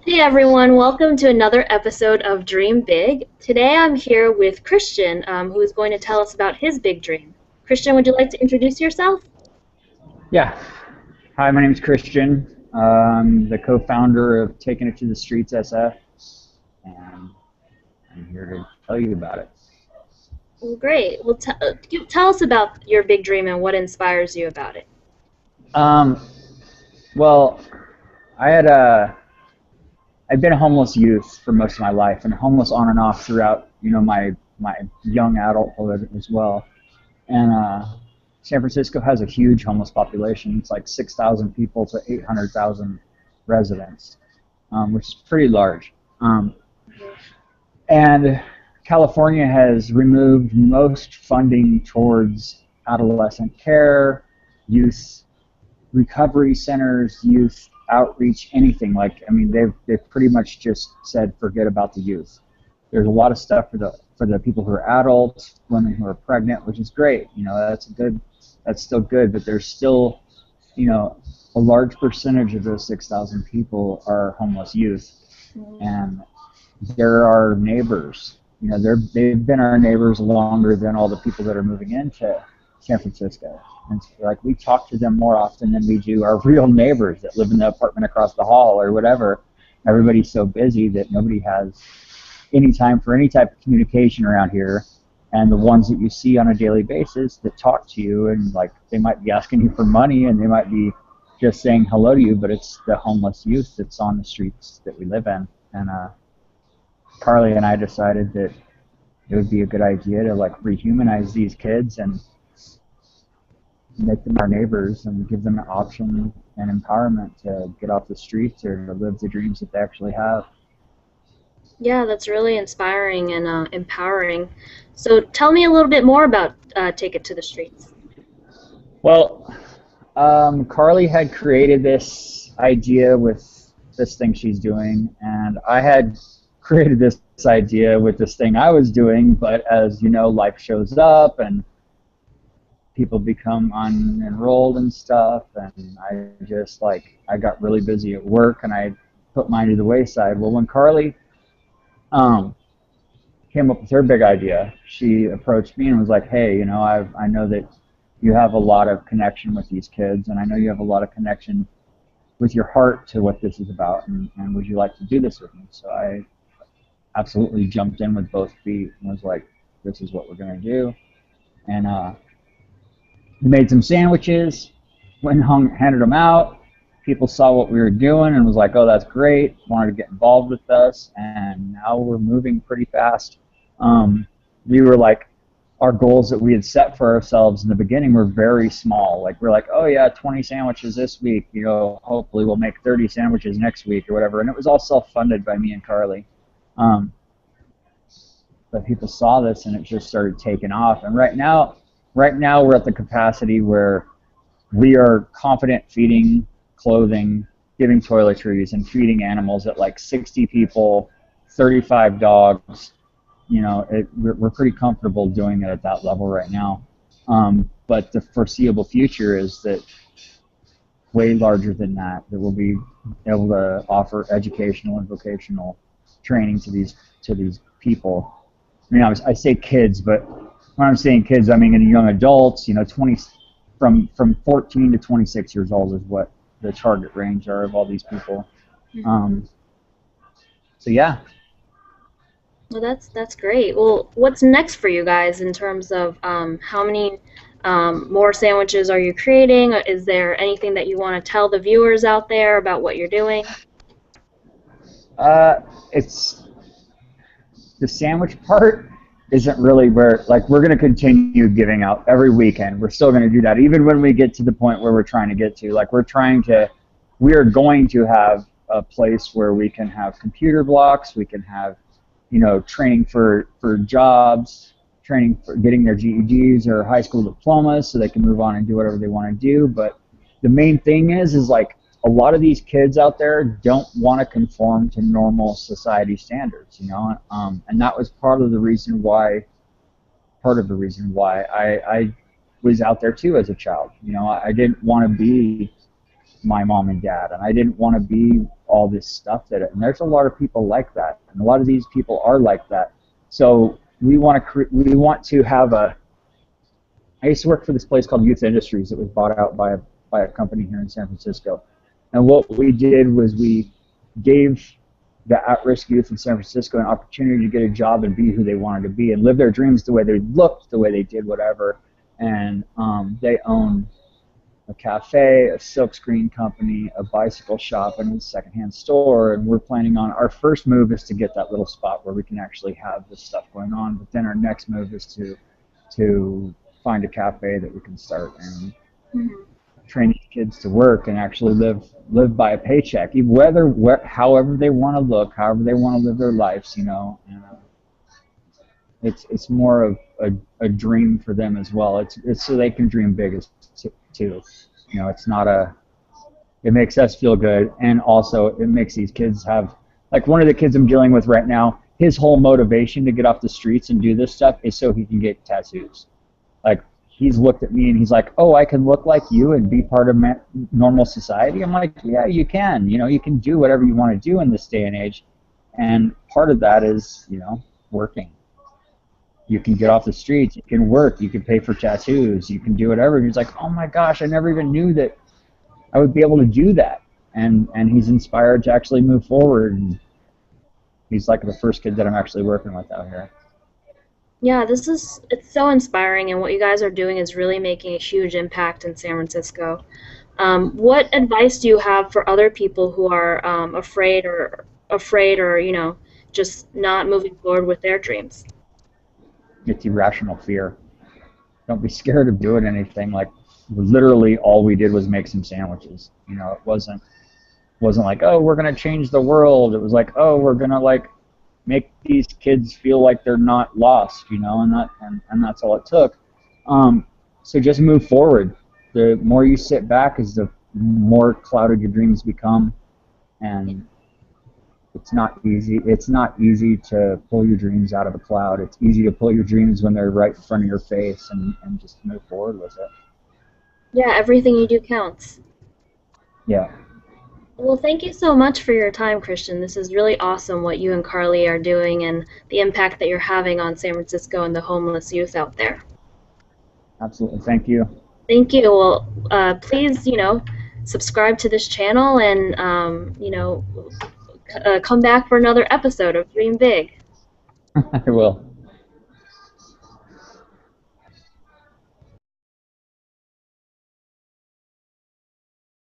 Hey everyone, welcome to another episode of Dream Big. Today I'm here with Christian, who is going to tell us about his big dream. Christian, would you like to introduce yourself? Yeah. Hi, my name is Christian. I'm the co-founder of Taking It to the Streets SF, and I'm here to tell you about it. Well, great. Well, tell us about your big dream and what inspires you about it. Um, well, I had I've been a homeless youth for most of my life, and homeless on and off throughout, my young adulthood as well. And San Francisco has a huge homeless population. It's like 6,000 people to 800,000 residents, which is pretty large. And California has removed most funding towards adolescent care, youth recovery centers, youth outreach, anything. Like, I mean, they've pretty much just said forget about the youth. There's a lot of stuff for the people who are adults, women who are pregnant, which is great. That's still good, but there's still, a large percentage of those 6,000 people are homeless youth, and they're our neighbors. They've been our neighbors longer than all the people that are moving into San Francisco. And it's like we talk to them more often than we do our real neighbors that live in the apartment across the hall or whatever. Everybody's so busy that nobody has any time for any type of communication around here. And the ones that you see on a daily basis that talk to you, and like they might be asking you for money and they might be just saying hello to you, but it's the homeless youth that's on the streets that we live in. And Carly and I decided that it would be a good idea to like rehumanize these kids and make them our neighbors and give them an option and empowerment to get off the streets or to live the dreams that they actually have. Yeah, that's really inspiring and empowering. So tell me a little bit more about Take It to the Streets. Well, Carly had created this idea with this thing she's doing, and I had created this idea with this thing I was doing, but as you know, life shows up and people become unenrolled and stuff, and I got really busy at work and I put mine to the wayside. Well, when Carly um, came up with her big idea, she approached me and was like, hey, I know that you have a lot of connection with these kids, and I know you have a lot of connection with your heart to what this is about, and would you like to do this with me? So I absolutely jumped in with both feet and was like, this is what we're going to do. And made some sandwiches, went and handed them out. People saw what we were doing and was like, oh, that's great, wanted to get involved with us, and now we're moving pretty fast. We were like, our goals that we had set for ourselves in the beginning were very small. Like, we're like, oh yeah, 20 sandwiches this week, hopefully we'll make 30 sandwiches next week or whatever. And it was all self-funded by me and Carly. But people saw this and it just started taking off. And right now we're at the capacity where we are confident feeding, clothing, giving toiletries, and feeding animals at like 60 people, 35 dogs. We're pretty comfortable doing it at that level right now. But the foreseeable future is that way larger than that, that we'll be able to offer educational and vocational training to these people. I mean, I say kids, but when I'm saying kids, I mean in young adults. 20 from 14 to 26 years old is what the target range are of all these people. Um, so yeah. Well, that's great. Well, what's next for you guys in terms of how many more sandwiches are you creating? Is there anything that you want to tell the viewers out there about what you're doing? Uh, it's the sandwich part isn't really where, like, we're going to continue giving out every weekend. We're still going to do that even when we get to the point where we're trying to get to. Like, we are going to have a place where we can have computer blocks, we can have, training for jobs, training for getting their GEDs or high school diplomas so they can move on and do whatever they want to do. But the main thing is like, a lot of these kids out there don't want to conform to normal society standards, and that was part of the reason why I was out there too as a child. I didn't want to be my mom and dad, and I didn't want to be all this stuff and there's a lot of people like that, and a lot of these people are like that. So we want to have a. I used to work for this place called Youth Industries that was bought out by a company here in San Francisco, and what we did was we gave the at-risk youth in San Francisco an opportunity to get a job and be who they wanted to be and live their dreams the way they looked, the way they did whatever. And they own a cafe, a silkscreen company, a bicycle shop, and a secondhand store. And we're planning on, our first move is to get that little spot where we can actually have this stuff going on. But then our next move is to find a cafe that we can start and train these kids to work and actually live by a paycheck, however they want to look, however they want to live their lives, you know. And, it's more of a dream for them as well. It's so they can dream big too. You know, it makes us feel good, and also it makes these kids have, like one of the kids I'm dealing with right now, his whole motivation to get off the streets and do this stuff is so he can get tattoos. Like, he's looked at me and he's like, oh, I can look like you and be part of normal society? I'm like, yeah, you can. You know, you can do whatever you want to do in this day and age. And part of that is, you know, working. You can get off the streets, you can work, you can pay for tattoos, you can do whatever. And he's like, oh my gosh, I never even knew that I would be able to do that. And he's inspired to actually move forward. And he's like the first kid that I'm actually working with out here. Yeah, it's so inspiring, and what you guys are doing is really making a huge impact in San Francisco. What advice do you have for other people who are afraid or you know, just not moving forward with their dreams? It's irrational fear. Don't be scared of doing anything. Like, literally all we did was make some sandwiches. You know, it wasn't like, oh, we're gonna change the world. It was like, oh, we're gonna like make these kids feel like they're not lost, you know, and that's all it took. So just move forward. The more you sit back, is the more clouded your dreams become, and it's not easy. It's not easy to pull your dreams out of a cloud. It's easy to pull your dreams when they're right in front of your face, and just move forward with it. Yeah, everything you do counts. Yeah. Well, thank you so much for your time, Christian. This is really awesome what you and Carly are doing and the impact that you're having on San Francisco and the homeless youth out there. Absolutely. Thank you. Thank you. Well, please, you know, subscribe to this channel and, you know, come back for another episode of Dream Big. I will.